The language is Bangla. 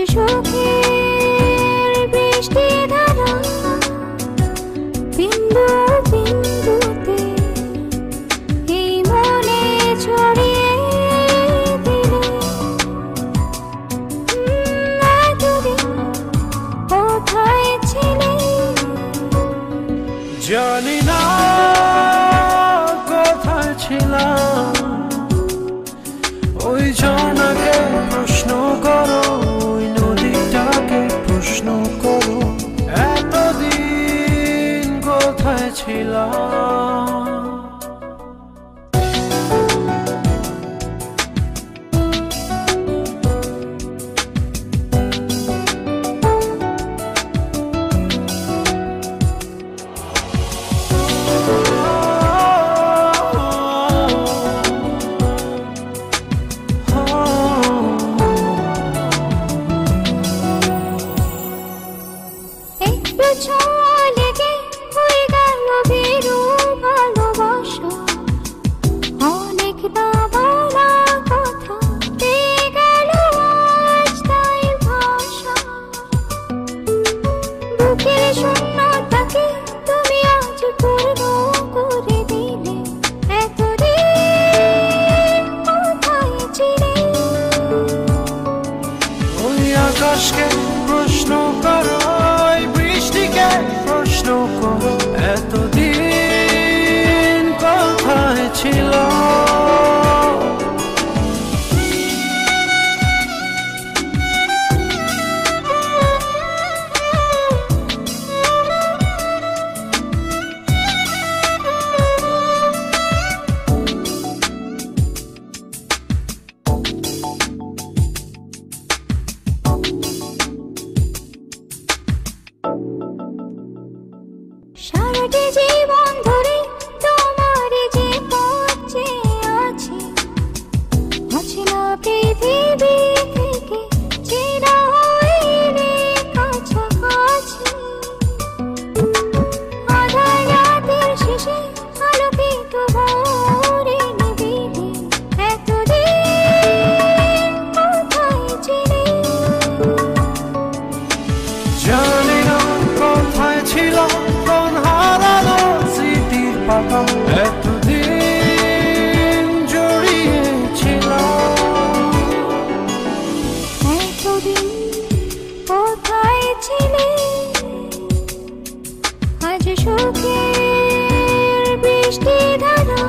সুখের বৃষ্টি ধারা বিন্দু বিন্দুতে এই মনে ছড়িয়ে দিলে এতদিন কোথায় ছিলে জানি না কোথায় ছিলাম ওই ঝর্ণাকে প্রশ্ন করো ওই নদীটাকে প্রশ্ন করো এতদিন কোথায় ছিলাম আকাশকে প্রশ্ন করো বৃষ্টিকে প্রশ্ন করো এতদিন কোথায় ছিল সারাটি জীবন ধরে তোমার যে পথ চেয়ে আছি অচেনা পৃথিবী থেকে চেনা হইলে কাছাকাছি আধার রাতের শেষে আলোকিত ভোরে নিবিড়ে এতদিন কোথায় ছিলে জানি না কোথায় ছিল এতদিন জড়িয়েছিলাম এতদিন কোথায় ছিলে আজ সুখের বৃষ্টি ধারা